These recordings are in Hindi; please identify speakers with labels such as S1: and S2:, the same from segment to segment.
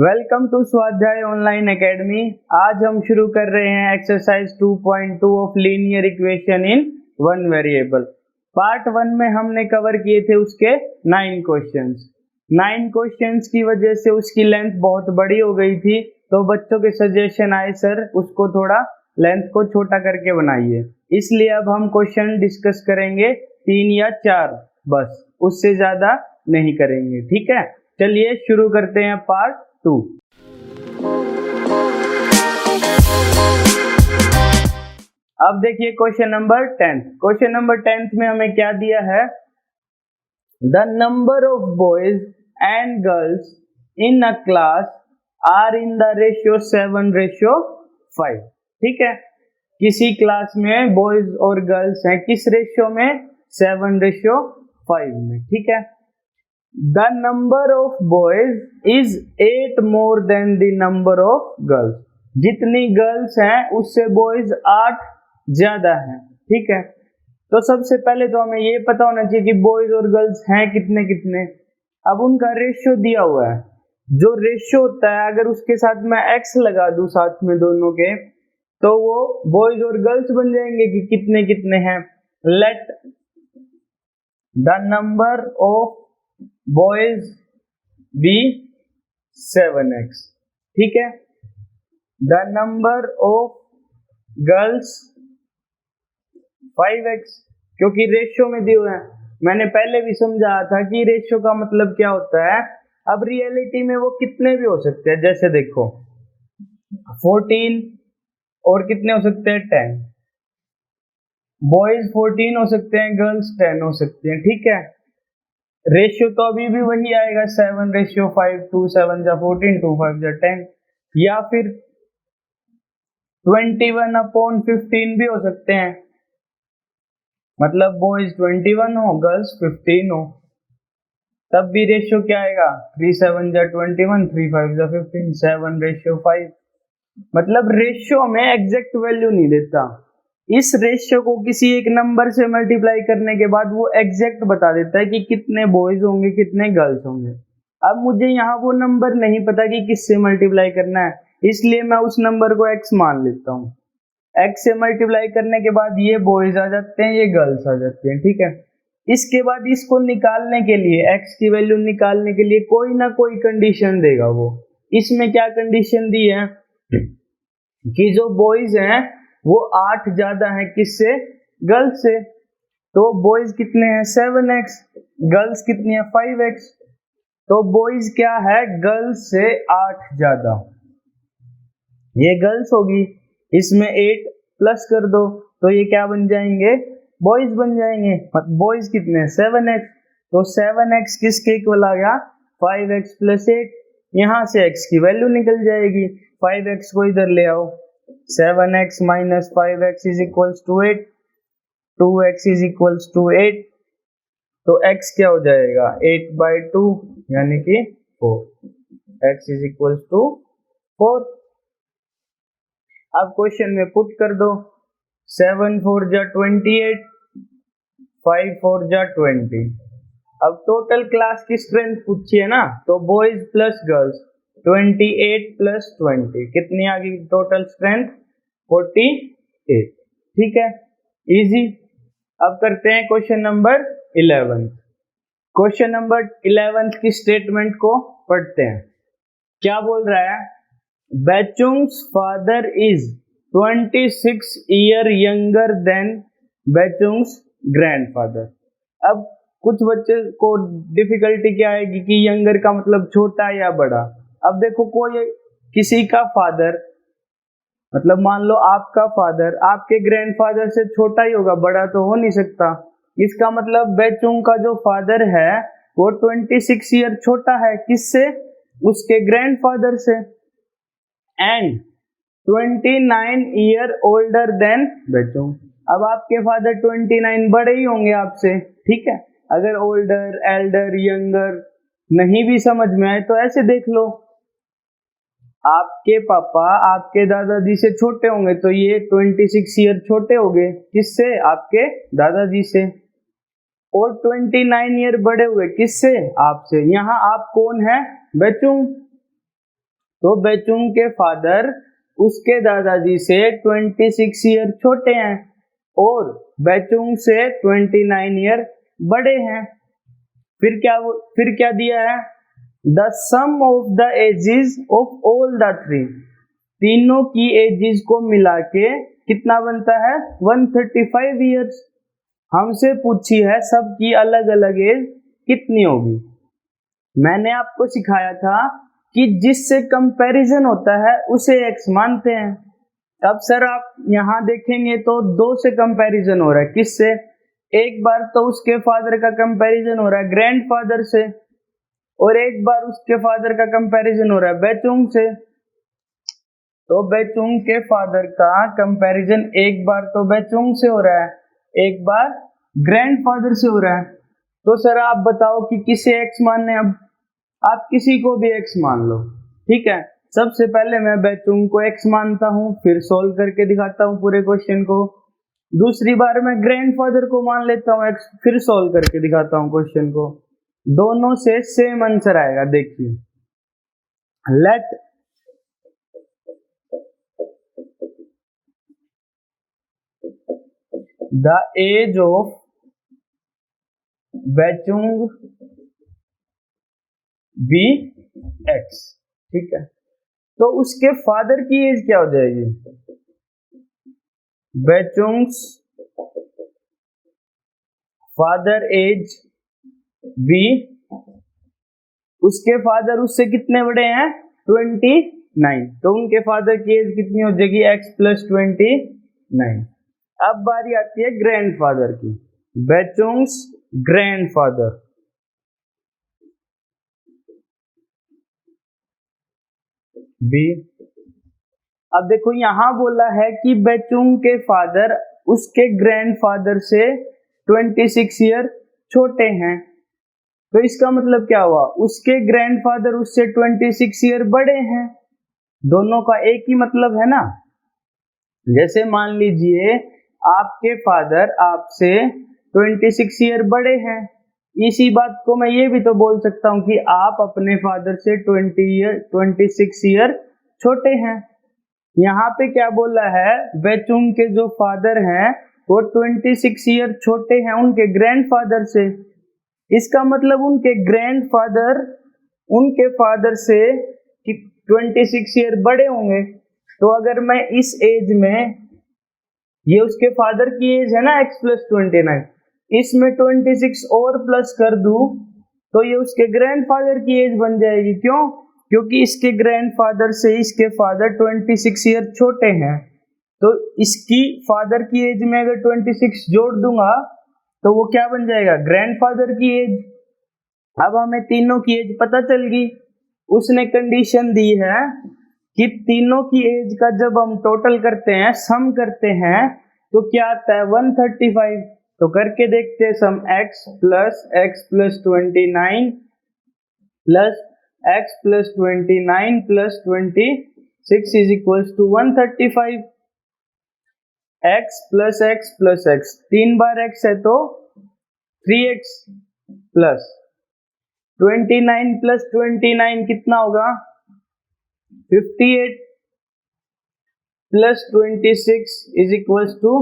S1: वेलकम टू स्वाध्याय ऑनलाइन एकेडमी। आज हम शुरू कर रहे हैं exercise 2.2 of linear equation in one variable. Part 1 में हमने कवर किए थे उसके 9 क्वेश्चंस। 9 क्वेश्चंस की वजह से उसकी लेंथ बहुत बड़ी हो गई थी, तो बच्चों के सजेशन आए सर उसको थोड़ा लेंथ को छोटा करके बनाइए। इसलिए अब हम क्वेश्चन डिस्कस करेंगे 3 या 4 बस, उससे ज्यादा नहीं करेंगे। ठीक है, चलिए शुरू करते हैं पार्ट 2। अब देखिए क्वेश्चन नंबर 10। क्वेश्चन नंबर 10 में हमें क्या दिया है? The number of boys and girls in a class are in the ratio 7:5। ठीक है, किसी क्लास में बॉयज और गर्ल्स हैं, किस रेशियो में? 7:5 में। ठीक है, the number of boys is 8 more than the number of girls। जितनी गर्ल्स हैं उससे बॉयज 8 ज्यादा हैं। ठीक है, तो सबसे पहले तो हमें ये पता होना चाहिए कि बॉयज और गर्ल्स हैं कितने कितने। अब उनका रेशियो दिया हुआ है, जो रेशियो होता है अगर उसके साथ मैं x लगा दूं साथ में दोनों के, तो वो बॉयज और गर्ल्स बन जाएंगे कि कितने कितने हैं। Let the number of boys be 7x। ठीक है, the number of girls 5x, क्योंकि रेशियो में दिए हुए हैं। मैंने पहले भी समझाया था कि रेशियो का मतलब क्या होता है। अब रियलिटी में वो कितने भी हो सकते हैं, जैसे देखो 14 और कितने हो सकते हैं? 10। बॉयज 14 हो सकते हैं, गर्ल्स 10 हो सकते हैं। ठीक है, रेशियो तो अभी भी वही आएगा 7:5। 2 7 जा 14, 2 5 जा 10। या फिर 21/15 भी हो सकते हैं, मतलब बॉयज 21 हो, गर्ल्स 15 हो, तब भी रेशियो क्या आएगा? 3 7 जा 21, 3 5 जा 15, 7:5। मतलब रेशियो में एग्जैक्ट वैल्यू नहीं देता। इस रेशियो को किसी एक नंबर से मल्टीप्लाई करने के बाद वो एग्जैक्ट बता देता है कि कितने बॉयज होंगे कितने गर्ल्स होंगे। अब मुझे यहाँ वो नंबर नहीं पता कि किससे मल्टीप्लाई करना है, इसलिए मैं उस नंबर को x मान लेता हूँ। x से मल्टीप्लाई करने के बाद ये बॉयज आ जाते हैं, ये गर्ल्स आ जाती हैं। ठीक है, इसके बाद इसको निकालने के लिए, x की वैल्यू निकालने के लिए कोई ना कोई कंडीशन देगा वो। इसमें क्या कंडीशन दी है कि जो बॉयज हैं वो 8 ज्यादा है किससे? गर्ल्स से। तो बॉयज कितने हैं? 7x। गर्ल्स कितनी है? 5x। तो बॉयज क्या है? गर्ल्स से 8 ज्यादा। ये गर्ल्स होगी, इसमें 8 प्लस कर दो तो ये क्या बन जाएंगे? बॉयज बन जाएंगे। बॉयज कितने हैं? 7x। तो 7x किसके इक्वल आ गया? 5x + 8। यहां से x की वैल्यू निकल जाएगी। 5x को इधर ले आओ, 7x - 5x = 8, 2x = 8। तो x क्या हो जाएगा? 8/2 यानी कि 4। x = 4। अब क्वेश्चन में पुट कर दो, 7 4 जा 28, 5 4 जा 20। अब टोटल क्लास की स्ट्रेंथ पूछी है ना, तो बॉयज प्लस गर्ल्स 28 + 20 कितनी आ गई टोटल स्ट्रेंथ? 48। ठीक है, इजी। अब करते हैं क्वेश्चन नंबर 11। क्वेश्चन नंबर 11 की स्टेटमेंट को पढ़ते हैं। क्या बोल रहा है? Bhaichung's father is 26 year younger than Bhaichung's grandfather. अब कुछ बच्चे को डिफिकल्टी क्या आएगी कि यंगर का मतलब छोटा या बड़ा। अब देखो, कोई किसी का फादर, मतलब मान लो आपका फादर आपके ग्रैंडफादर से छोटा ही होगा, बड़ा तो हो नहीं सकता। इसका मतलब बैचुंग का जो फादर है वो 26 ईयर छोटा है किससे? उसके ग्रैंडफादर से। And 29 year older than Baichung. अब आपके फादर 29 बड़े ही होंगे आपसे। ठीक है, अगर ओल्डर, एल्डर, यंगर नहीं भी समझ में आए तो ऐसे देख लो, आपके पापा आपके दादाजी से छोटे होंगे तो ये 26 ईयर छोटे हो गए किससे? आपके दादाजी से। और 29 ईयर बड़े हुए किससे? आपसे। यहाँ आप कौन है? बैचुंग। तो बेचुंग के फादर उसके दादाजी से 26 ईयर छोटे हैं और बेचुंग से 29 ईयर बड़े हैं। फिर क्या दिया है, the sum of the ages of all the three, तीनों की एजेस को मिला के कितना बनता है 135 ईयर्स। हमसे पूछी है सबकी अलग अलग एज कितनी होगी। मैंने आपको सिखाया था कि जिससे कंपैरिजन होता है उसे एक्स मानते हैं। अब सर आप यहाँ देखेंगे तो 2 से कंपैरिजन हो रहा है, किससे, एक बार तो उसके फादर का कंपैरिजन हो रहा है ग्रैंडफादर से और एक बार उसके फादर का कंपैरिजन हो रहा है बेचुंग से। तो बेचुंग के फादर का कंपैरिजन एक बार तो बेचुंग से हो रहा है, एक बार ग्रैंडफादर से हो रहा है। तो सर आप बताओ कि किसे एक्स मानने, अब आप किसी को भी एक्स मान लो, ठीक है। सबसे पहले मैं बेचुंग को एक्स मानता हूँ, फिर सोल्व करके दिखाता हूँ पूरे क्वेश्चन को। दूसरी बार मैं ग्रैंडफादर को मान लेता हूँ एक्स, फिर सोल्व करके दिखाता हूँ क्वेश्चन को। दोनों से सेम आंसर आएगा। देखिए, let the age of Bhaichung be x, ठीक है। तो उसके फादर की एज क्या हो जाएगी, बेचुंग्स फादर एज बी, उसके फादर उससे कितने बड़े हैं 29, तो उनके फादर की एज कितनी हो जाएगी x प्लस 29। अब बारी आती है ग्रैंडफादर की, बेचुंग्स ग्रैंडफादर बी। अब देखो यहां बोला है कि बेचुंग के फादर उसके ग्रैंडफादर से 26 ईयर छोटे हैं, तो इसका मतलब क्या हुआ, उसके ग्रैंडफादर उससे 26 ईयर बड़े हैं। दोनों का एक ही मतलब है ना। जैसे मान लीजिए आपके फादर आपसे 26 ईयर बड़े हैं, इसी बात को मैं ये भी तो बोल सकता हूं कि आप अपने फादर से 26 ईयर छोटे हैं। यहाँ पे क्या बोला है, बेचुंग के जो फादर हैं वो 26 ईयर छोटे हैं उनके ग्रैंडफादर से। इसका मतलब उनके फादर से 26 ईयर बड़े होंगे। तो अगर मैं इस एज में, ये उसके फादर की एज है ना x प्लस 29, इसमें 26 और प्लस कर दूं तो ये उसके ग्रैंडफादर की एज बन जाएगी। क्यों, क्योंकि इसके ग्रैंडफादर से इसके फादर 26 ईयर छोटे हैं, तो इसकी फादर की एज में अगर 26 जोड़ दूंगा तो वो क्या बन जाएगा, ग्रैंडफादर की एज। अब हमें तीनों की एज पता चल गई। उसने कंडीशन दी है कि तीनों की एज का जब हम टोटल करते हैं, सम करते हैं, तो क्या आता है 135। तो करके देखते हैं sum, x plus 29 plus x plus 29 plus 26 is equals to 135। x plus x, 3 बार x है तो 3x प्लस 29 प्लस 29 कितना होगा 58 plus 26 is equals to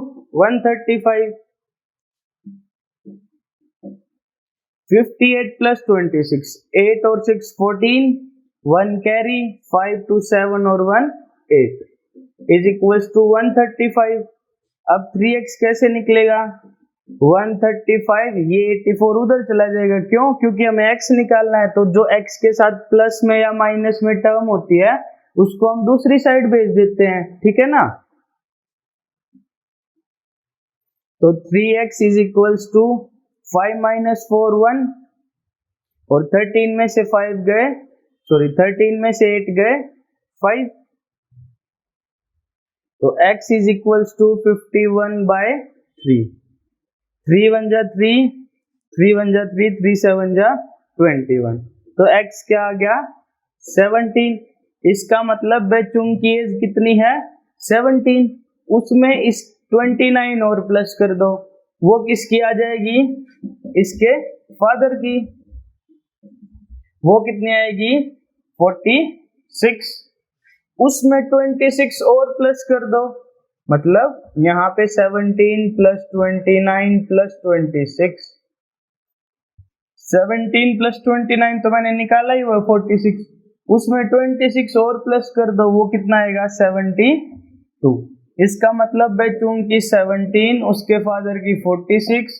S1: 135। 58 plus 26, 8 और 6 14, 1 कैरी, 5 2 7 और 1 8 इज इक्वल्स टू 135। अब 3x कैसे निकलेगा, 135, ये 84 उधर चला जाएगा। क्यों, क्योंकि हमें x निकालना है, तो जो x के साथ प्लस में या माइनस में टर्म होती है उसको हम दूसरी साइड भेज देते हैं, ठीक है ना। तो 3x is equals to 5 minus 4 1, और 13 में से 5 गए, 13 में से 8 गए 5, तो x इज इक्वल्स टू 51/3। 3 1 जा 3, 3 1 जा 3, 3 7 जा 21, तो x क्या आ गया 17। इसका मतलब बेचुंग की एज कितनी है 17। उसमें इस 29 और प्लस कर दो, वो किसकी आ जाएगी, इसके फादर की। वो कितनी आएगी 46। उसमें 26 और प्लस कर दो, मतलब यहाँ पे 17 प्लस 29 प्लस 26, 17 प्लस 29 तो मैंने निकाला ही वो 46, उसमें 26 और प्लस कर दो, वो कितना आएगा 72। इसका मतलब है चूंकि 17 उसके फादर की 46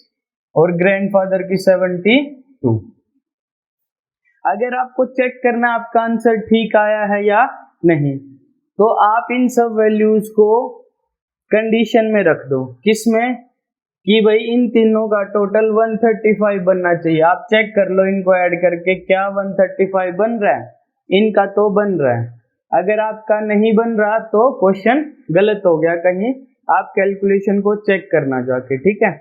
S1: और ग्रैंडफादर की 72। अगर आपको चेक करना आपका आंसर ठीक आया है या नहीं, तो आप इन सब वैल्यूज को कंडीशन में रख दो, किसमें, कि भाई इन तीनों का टोटल 135 बनना चाहिए। आप चेक कर लो इनको ऐड करके, क्या 135 बन रहा है, इनका तो बन रहा है। अगर आपका नहीं बन रहा तो क्वेश्चन गलत हो गया, कहीं आप कैलकुलेशन को चेक करना जाके, ठीक है।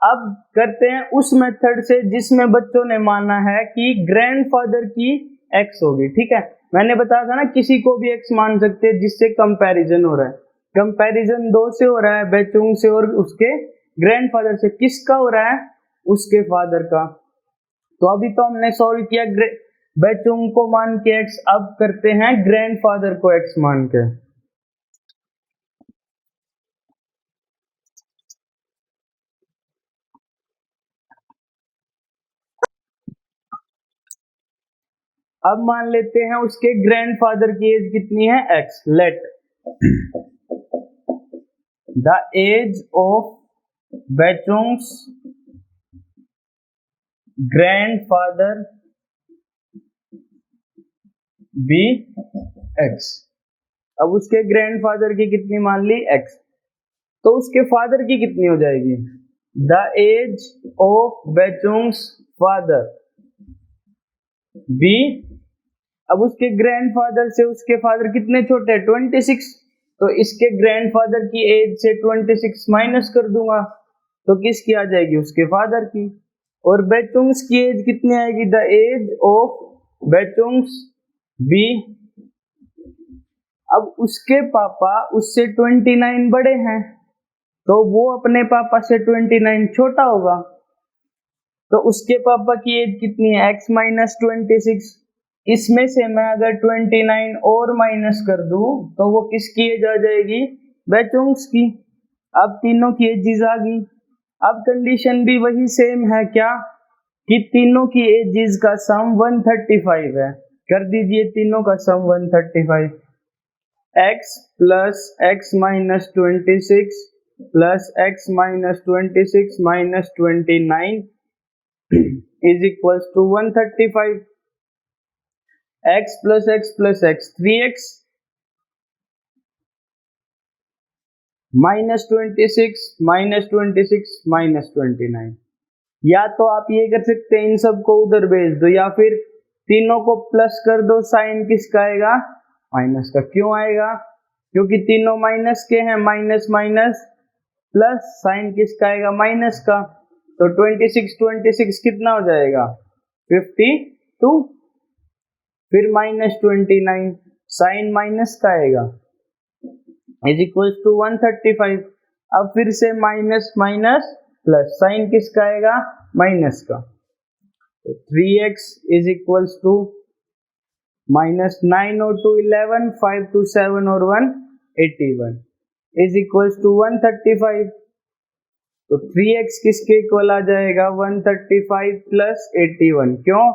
S1: अब करते हैं उस मेथड से जिसमें बच्चों ने माना है कि ग्रैंडफादर की x होगी, ठीक है। मैंने बताया था ना किसी को भी x मान सकते हैं जिससे कंपैरिजन हो रहा है। कंपैरिजन 2 से हो रहा है, बेचुंग से और उसके ग्रैंडफादर से। किसका हो रहा है, उसके फादर का। तो अभी तो हमने सॉल्व किया बेचुंग को मान के x, अब करते हैं ग्रैंडफादर को x मान के। अब मान लेते हैं उसके ग्रैंडफादर की एज कितनी है x। Let the age of Bhaichung's grandfather be x। अब उसके ग्रैंडफादर की कितनी मान ली x, तो उसके फादर की कितनी हो जाएगी, the age of Bhaichung's father be. अब उसके ग्रैंडफादर से उसके फादर कितने छोटे हैं, 26, तो इसके ग्रैंडफादर की एज से 26 माइनस कर दूंगा, तो किसकी आ जाएगी, उसके फादर की। और बेचुंग्स की एज कितनी आएगी, द एज ऑफ बेचुंग्स बी। अब उसके पापा उससे 29 बड़े हैं, तो वो अपने पापा से 29 छोटा होगा, तो उसके पापा की एज कितनी है, x माइनस 26। इसमें से मैं अगर 29 और माइनस कर दूं तो वो किसकी एज आ जाएगी, बेचुंग्स की। अब तीनों की एजेस आ गई। अब कंडीशन भी वही सेम है, क्या, कि तीनों की एजेस का सम 135 है। कर दीजिए तीनों का sum 135, x plus x minus 26 plus x minus 26 minus 29 is equals to 135। x plus x plus x 3x minus 26 minus 26 minus 29। या तो आप ये कर सकते हैं इन सबको उधर भेज दो, या फिर तीनों को प्लस कर दो, साइन किसका आएगा, माइनस का। क्यों आएगा, क्योंकि तीनों माइनस के हैं, माइनस माइनस प्लस, साइन किसका आएगा, माइनस का। तो 26 कितना हो जाएगा, 52, फिर माइनस 29, साइन माइनस का आएगा, इज इक्वल टू 135। अब फिर से माइनस माइनस प्लस, साइन किसका आएगा, माइनस का। तो 3x is equal to minus 9 और 2 11, 5 2 7 और 1 81 इज इक्वल टू 135। तो 3x किसके इक्वल आ जाएगा, 135 प्लस 81। क्यों,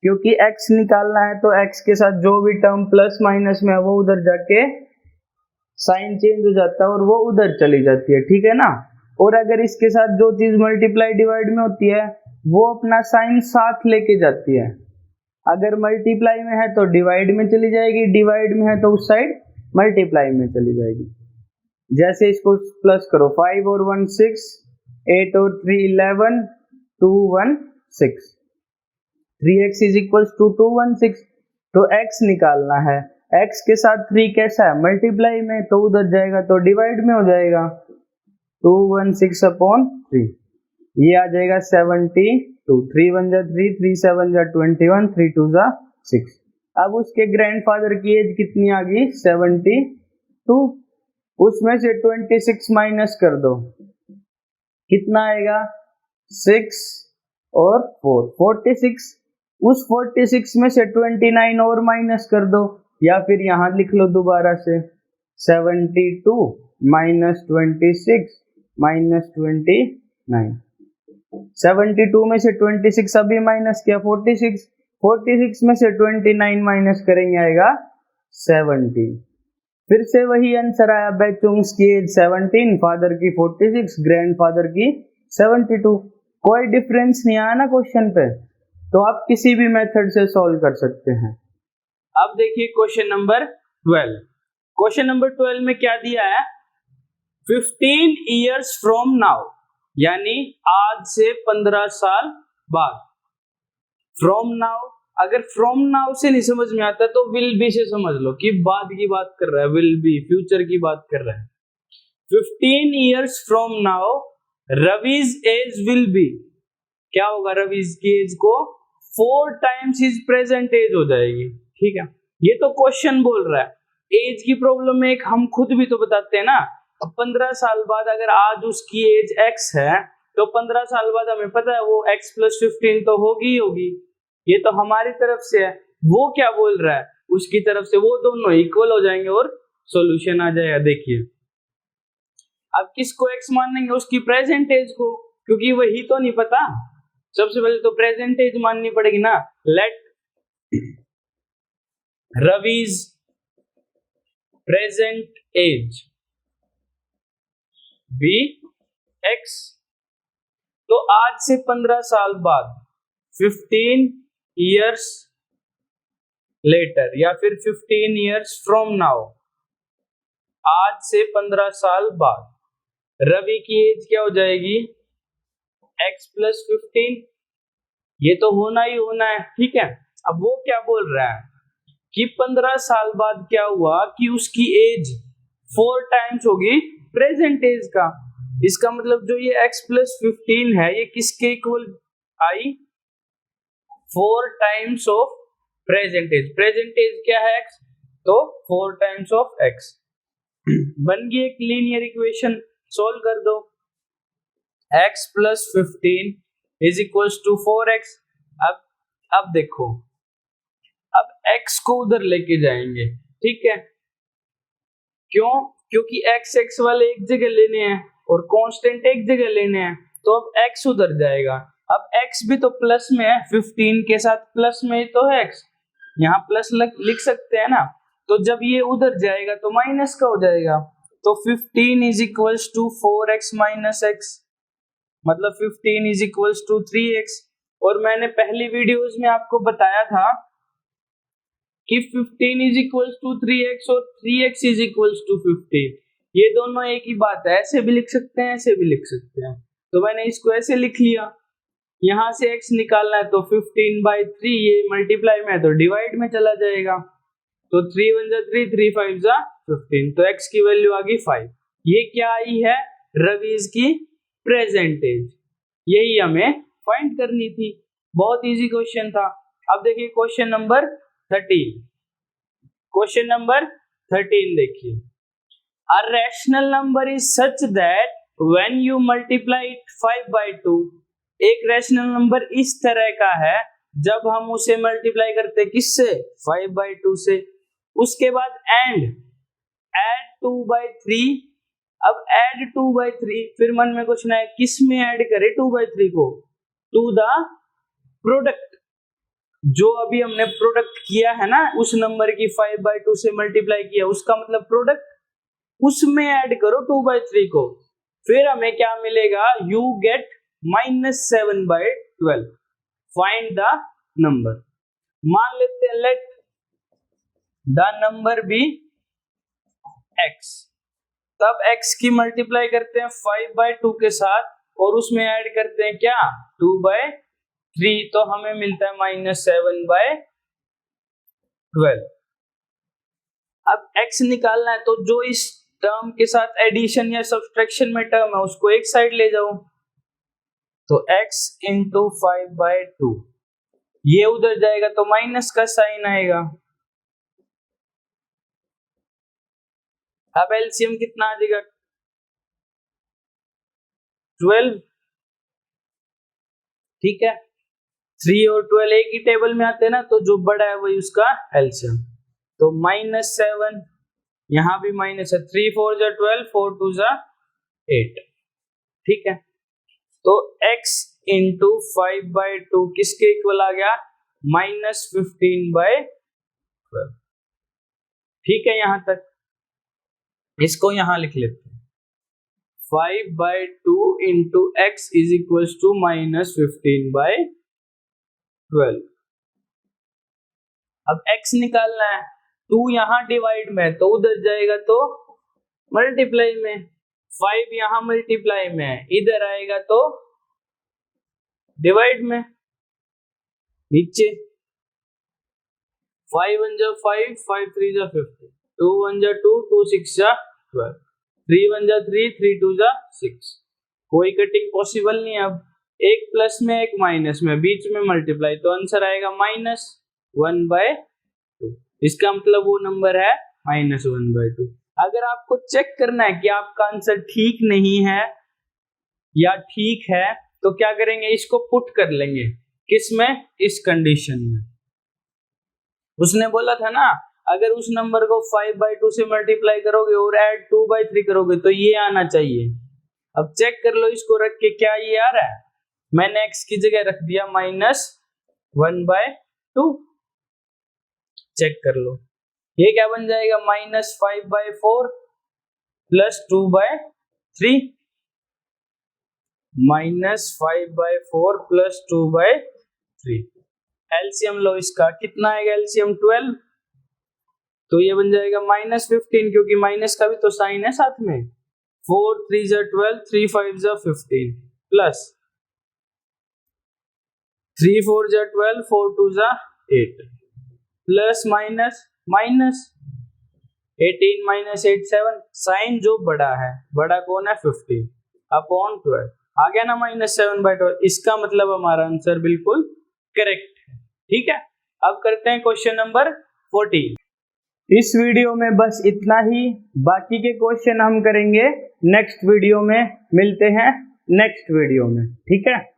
S1: क्योंकि x निकालना है, तो x के साथ जो भी टर्म प्लस माइनस में है वो उधर जाके साइन चेंज हो जाता है और वो उधर चली जाती है, ठीक है ना। और अगर इसके साथ जो चीज मल्टीप्लाई डिवाइड में होती है वो अपना साइन साथ लेके जाती है। अगर मल्टीप्लाई में है तो डिवाइड में चली जाएगी, डिवाइड में है तो उस साइड मल्टीप्लाई में चली जाएगी। जैसे इसको प्लस करो, 5 और 1 6, 8 और 3 11, 2 1 6, 3x इज इक्वल टू 216। तो x निकालना है, x के साथ 3 कैसा है, मल्टीप्लाई में, तो उधर जाएगा तो डिवाइड में हो जाएगा, 216 अपॉन 3, ये आ जाएगा 72। 3 1 जा 3, 3 7 जा 21, 3 2 जा 6। अब उसके ग्रैंडफादर की एज कितनी आ गई, 72। उसमें से 26 माइनस कर दो, कितना आएगा, 6 और 4 46। उस 46 में से 29 और माइनस कर दो, या फिर यहाँ लिख लो दोबारा से 72 माइनस 26 माइनस 29। 72 में से 26 अभी माइनस किया 46, 46 में से 29 माइनस करेंगे आएगा 70। फिर से वही आंसर आया, बेचुंग्स की एज 17, फादर की 46, ग्रैंडफादर की 72। कोई डिफरेंस नहीं आया ना क्वेश्चन पे, तो आप किसी भी मेथड से सॉल्व कर सकते हैं। अब देखिए क्वेश्चन नंबर 12। क्वेश्चन नंबर 12 में क्या दिया है, 15 ईयर्स फ्रॉम नाउ, यानी आज से 15 साल बाद। फ्रॉम नाउ, अगर फ्रॉम नाउ से नहीं समझ में आता तो विल बी से समझ लो कि बाद की बात कर रहा है, विल बी फ्यूचर की बात कर रहा है। 15 years from now Ravi's age will be, क्या होगा, रवीज की एज को 4 टाइम्स हिज प्रेजेंट एज हो जाएगी। ठीक है, ये तो क्वेश्चन बोल रहा है। एज की प्रॉब्लम में एक हम खुद भी तो बताते हैं ना। अब 15 साल बाद अगर आज उसकी एज x है तो 15 साल बाद हमें पता है वो x प्लस 15 तो होगी ही होगी। ये तो हमारी तरफ से है, वो क्या बोल रहा है उसकी तरफ से, वो दोनों इक्वल हो जाएंगे और सॉल्यूशन आ जाएगा। देखिए अब किसको x मानेंगे, उसकी प्रेजेंट एज को, क्योंकि वही तो नहीं पता। सबसे पहले तो प्रेजेंट एज माननी पड़ेगी ना। Let Ravi's present age be x, तो आज से 15 साल बाद 15 ईयर्स लेटर या फिर 15 ईयर्स फ्रॉम नाउ, आज से 15 साल बाद रवि की एज क्या हो जाएगी x प्लस 15। ये तो होना ही होना है। ठीक है, अब वो क्या बोल रहा है कि 15 साल बाद क्या हुआ कि उसकी एज 4 टाइम्स होगी प्रेजेंट एज का। इसका मतलब जो ये x प्लस 15 है ये किसके इक्वल आई, 4 times of present age. Present age क्या है x, तो 4 टाइम्स ऑफ x। बन गई एक लीनियर इक्वेशन, सोल्व कर दो। x plus 15 is equals to 4x। अब देखो, अब x को उधर लेके जाएंगे। ठीक है, क्यों, क्योंकि x वाले एक जगह लेने हैं और कांस्टेंट एक जगह लेने हैं, तो अब x उधर जाएगा। अब x भी तो प्लस में है, 15 के साथ प्लस में ही तो है x, यहाँ प्लस लिख सकते हैं ना। तो जब ये उधर जाएगा तो माइनस का हो जाएगा, तो 15 is equals to 4x minus x, मतलब 15 इज इक्वल्स टू 3x। और मैंने पहली वीडियोस में आपको बताया था कि 15 इज इक्वल्स टू 3x और 3x इज इक्वल्स टू 15, ये दोनों एक ही बात है। ऐसे भी लिख सकते हैं, ऐसे भी लिख सकते हैं, तो मैंने इसको ऐसे लिख लिया। यहाँ से x निकालना है तो 15/3, ये मल्टीप्लाई में है तो डिवाइड में चला जाएगा, तो 3 1 जा 3, 3 5 जा 15, तो x की वैल्यू आ गई 5। ये क्या आई है, रवीज की प्रेजेंट एज, यही हमें फाइंड करनी थी। बहुत इजी क्वेश्चन था। अब देखिए क्वेश्चन नंबर 13। क्वेश्चन नंबर 13 देखिए, a rational number is such that when you multiply it 5/2, एक रैशनल नंबर इस तरह का है जब हम उसे मल्टीप्लाई करते हैं किससे, 5/2 से। उसके बाद एंड ऐड 2/3। अब ऐड 2/3, फिर मन में कुछ ना है, किस में ऐड करे 2/3 को, टू द प्रोडक्ट, जो अभी हमने प्रोडक्ट किया है ना उस नंबर की 5/2 से मल्टीप्लाई किया, उसका मतलब प्रोडक्ट, उसमें ऐड करो 2/3 को, फिर हमें क्या मिलेगा, you get -7/12। Find the number. मान लेते हैं let the number be x, तब x की मल्टीप्लाई करते हैं 5/2 के साथ और उसमें ऐड करते हैं क्या, 2/3, तो हमें मिलता है -7/12। अब x निकालना है तो जो इस टर्म के साथ एडिशन या सब्सट्रैक्शन में टर्म है उसको एक साइड ले जाओ, तो x इंटू 5/2, ये उधर जाएगा तो माइनस का साइन आएगा। अब एलसीएम कितना आ जाएगा, 12। ठीक है, 3 और 12 एक ही टेबल में आते हैं ना, तो जो बड़ा है वही उसका एलसीएम। तो -7, यहाँ भी माइनस है, 3 4 जा 12, 4 2 जा 8, ठीक है। तो x इंटू 5/2 किसके इक्वल आ गया, -15/12, ठीक है। यहां तक इसको यहां लिख लेते हैं, 5/2 into x is equal to -15/12। अब x निकालना है, 2 यहाँ डिवाइड में है तो उधर जाएगा तो मल्टीप्लाई में, 5 यहाँ मल्टीप्लाई में है, इधर आएगा तो डिवाइड में, नीचे 5 1 जा 5, 5 3 जा 15, 2 1 जा 2, 2 6 जा 12, 3 1 जा 3, 3 2 जा 6। कोई कटिंग पॉसिबल नहीं है। अब एक प्लस में एक माइनस में, बीच में मल्टीप्लाई, तो आंसर आएगा -1/2। इसका मतलब वो नंबर है -1/2। अगर आपको चेक करना है कि आपका आंसर ठीक नहीं है या ठीक है तो क्या करेंगे, इसको पुट कर लेंगे किसमें, इस कंडीशन में। उसने बोला था ना, अगर उस नंबर को 5/2 से मल्टीप्लाई करोगे और ऐड 2/3 करोगे तो ये आना चाहिए। अब चेक कर लो इसको रख के, क्या ये आ रहा है। मैंने x की जगह रख दिया -1/2, चेक कर लो ये क्या बन जाएगा, -5/4 प्लस 2/3, -5/4 प्लस 2/3। एलसीएम लो इसका, कितना आएगा एलसीएम 12, तो ये बन जाएगा -15, क्योंकि माइनस का भी तो साइन है साथ में। 4 3 जा 12, 3 5 जा 15, प्लस 3 4 जा 12, 4 2 जा 8, प्लस माइनस माइनस 18 -8 7, साइन जो बड़ा है, बड़ा कौन है 15 अपॉन 12, आ गया ना -7/12। इसका मतलब हमारा आंसर बिल्कुल करेक्ट है, ठीक है। अब करते हैं क्वेश्चन नंबर 14। इस वीडियो में बस इतना ही, बाकी के क्वेश्चन हम करेंगे नेक्स्ट वीडियो में। मिलते हैं नेक्स्ट वीडियो में, ठीक है।